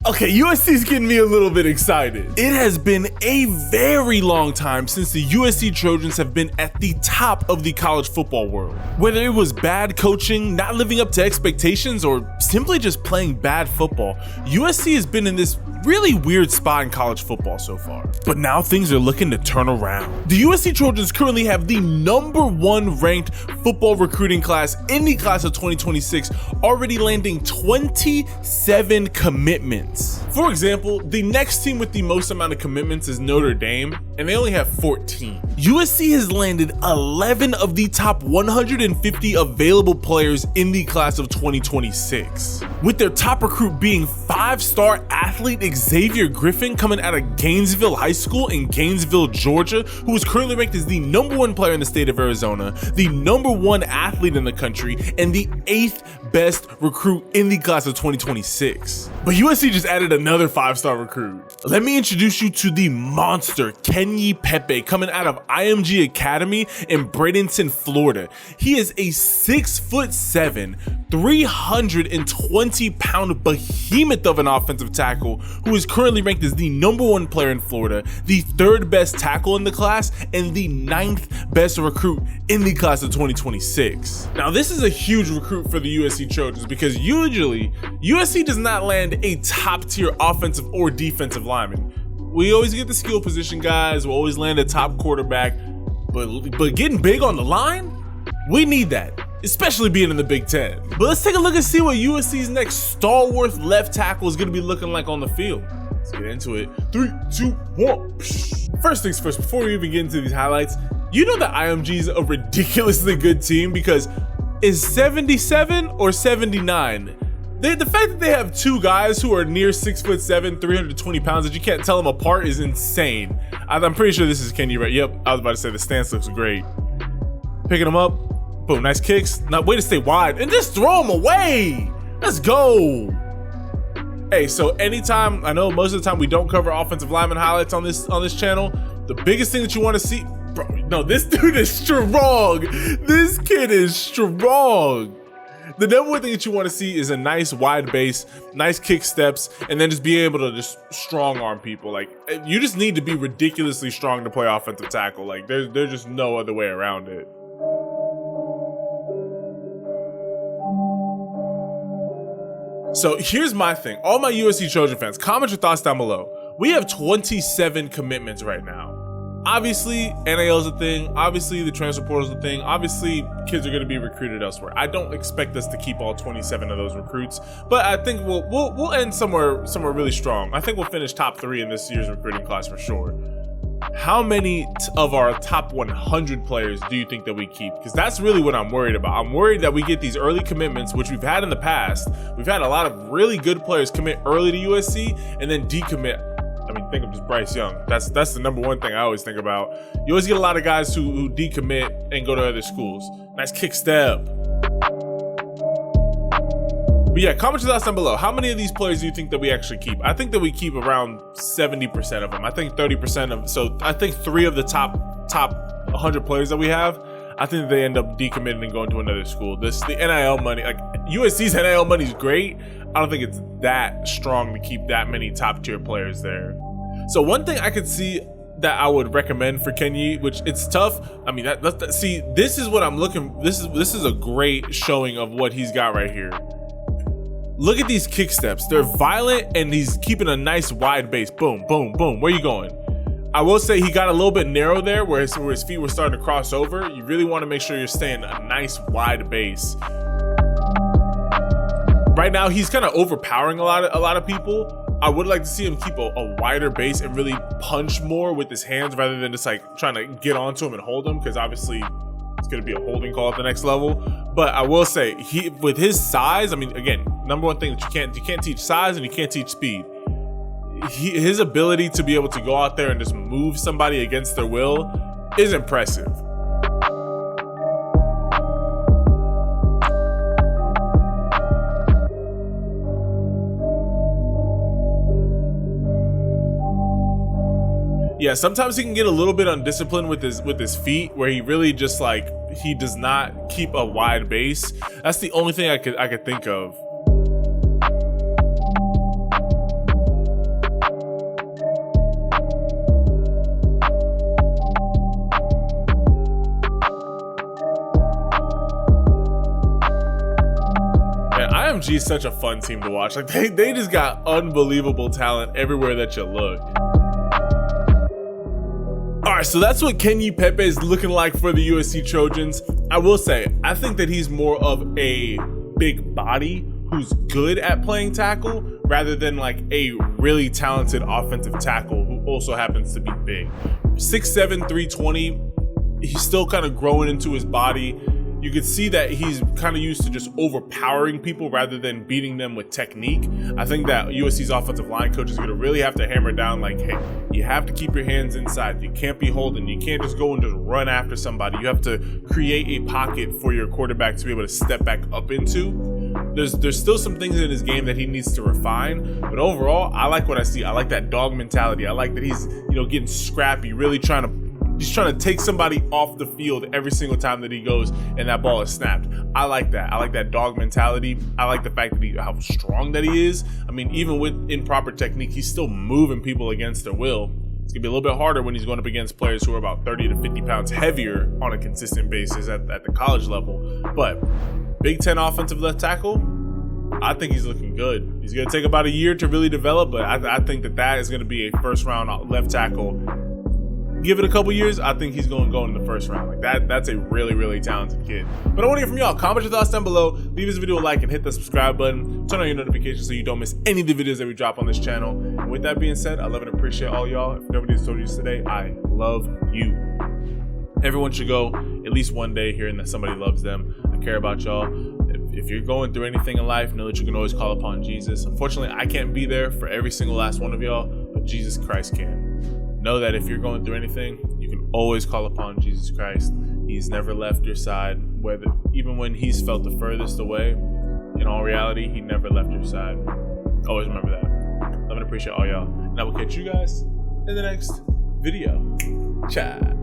Okay, USC is getting me a little bit excited. It has been a very long time since the USC Trojans have been at the top of the college football world. Whether it was bad coaching, not living up to expectations, or simply just playing bad football, USC has been in this really weird spot in college football so far. But now things are looking to turn around. The USC Trojans currently have the #1 ranked football recruiting class in the class of 2026, already landing 27 commitments. For example, the next team with the most amount of commitments is Notre Dame, and they only have 14. USC has landed 11 of the top 150 available players in the class of 2026, with their top recruit being 5-star athlete Xavier Griffin coming out of Gainesville High School in Gainesville, Georgia, who is currently ranked as the #1 player in the state of Arizona, the #1 athlete in the country, and the 8th best recruit in the class of 2026. But USC just added another 5-star recruit. Let me introduce you to the monster Keenyi Pepe, coming out of IMG Academy in Bradenton, Florida. He is a 6'7", 320-pound behemoth of an offensive tackle who is currently ranked as the #1 player in Florida, the 3rd best tackle in the class, and the 9th best recruit in the class of 2026. Now, this is a huge recruit for the USC Trojans because usually USC does not land a top-tier offensive or defensive lineman. We always get the skill position guys, we'll always land a top quarterback, but getting big on the line, we need that, especially being in the Big Ten. But let's take a look and see what USC's next stalwart left tackle is going to be looking like on the field. Let's get into it. 3, 2, 1. First things first, before we even get into these highlights, you know that IMG is a ridiculously good team because is 77 or 79? The fact that they have two guys who are near 6'7", 320 pounds that you can't tell them apart is insane. I'm pretty sure this is Keenyi, right? Yep, I was about to say the stance looks great. Picking them up, boom, nice kicks. Now, way to stay wide and just throw them away. Let's go. Hey, so anytime, I know most of the time we don't cover offensive lineman highlights on this channel. The biggest thing that you want to see, bro, no, this dude is strong. This kid is strong. The #1 thing that you want to see is a nice wide base, nice kick steps, and then just be able to just strong arm people. Like, you just need to be ridiculously strong to play offensive tackle. Like, there's just no other way around it. So here's my thing. All my USC Trojan fans, comment your thoughts down below. We have 27 commitments right now. Obviously, NIL is a thing. Obviously, the transfer portal is a thing. Obviously, kids are going to be recruited elsewhere. I don't expect us to keep all 27 of those recruits, but I think we'll end somewhere really strong. I think we'll finish top 3 in this year's recruiting class for sure. How many of our top 100 players do you think that we keep? Because that's really what I'm worried about. I'm worried that we get these early commitments, which we've had in the past. We've had a lot of really good players commit early to USC and then decommit. I mean, think of just Bryce Young. That's the #1 thing I always think about. You always get a lot of guys who decommit and go to other schools. Nice kick step. But yeah, comment your thoughts down below. How many of these players do you think that we actually keep? I think that we keep around 70% of them. I think 30% of, so I think 3 of the top 100 players that we have, I think they end up decommitting and going to another school. The NIL money, like USC's NIL money is great. I don't think it's that strong to keep that many top tier players there. So one thing I could see that I would recommend for Keenyi, which it's tough. I mean, see, this is what I'm looking. This is a great showing of what he's got right here. Look at these kick steps. They're violent and he's keeping a nice wide base. Boom, boom, boom. Where are you going? I will say he got a little bit narrow there where his feet were starting to cross over. You really want to make sure you're staying a nice wide base. Right now, he's kind of overpowering a lot of people. I would like to see him keep a wider base and really punch more with his hands rather than just like trying to get onto him and hold him, because obviously it's going to be a holding call at the next level. But I will say, with his size, I mean, again, #1 thing that you can't teach size and you can't teach speed. His ability to be able to go out there and just move somebody against their will is impressive. Yeah, sometimes he can get a little bit undisciplined with his feet, where he really just like, he does not keep a wide base. That's the only thing I could think of. MG is such a fun team to watch. Like they just got unbelievable talent everywhere that you look. All right, so that's what Keenyi Pepe is looking like for the USC Trojans. I will say, I think that he's more of a big body who's good at playing tackle rather than like a really talented offensive tackle who also happens to be big. 6'7", 320, he's still kind of growing into his body. You could see that he's kind of used to just overpowering people rather than beating them with technique. I think that USC's offensive line coach is going to really have to hammer down like, hey, you have to keep your hands inside. You can't be holding. You can't just go and just run after somebody. You have to create a pocket for your quarterback to be able to step back up into. There's still some things in his game that he needs to refine, but overall, I like what I see. I like that dog mentality. I like that he's, getting scrappy, really trying to take somebody off the field every single time that he goes and that ball is snapped. I like that. I like that dog mentality. I like the fact that how strong that he is. I mean, even with improper technique, he's still moving people against their will. It's gonna be a little bit harder when he's going up against players who are about 30 to 50 pounds heavier on a consistent basis at the college level. But Big Ten offensive left tackle, I think he's looking good. He's gonna take about a year to really develop, but I think that is gonna be a first round left tackle. Give it a couple years, I think he's going to go in the first round. Like that's a really, really talented kid. But I want to hear from y'all. Comment your thoughts down below. Leave this video a like and hit the subscribe button. Turn on your notifications so you don't miss any of the videos that we drop on this channel. And with that being said, I love and appreciate all y'all. If nobody's told you this today, I love you. Everyone should go at least one day hearing that somebody loves them. I care about y'all. If you're going through anything in life, know that you can always call upon Jesus. Unfortunately, I can't be there for every single last one of y'all, but Jesus Christ can. Know that if you're going through anything, you can always call upon Jesus Christ. He's never left your side, even when he's felt the furthest away. In all reality, he never left your side. Always remember that. Love and appreciate all y'all. And I will catch you guys in the next video. Ciao.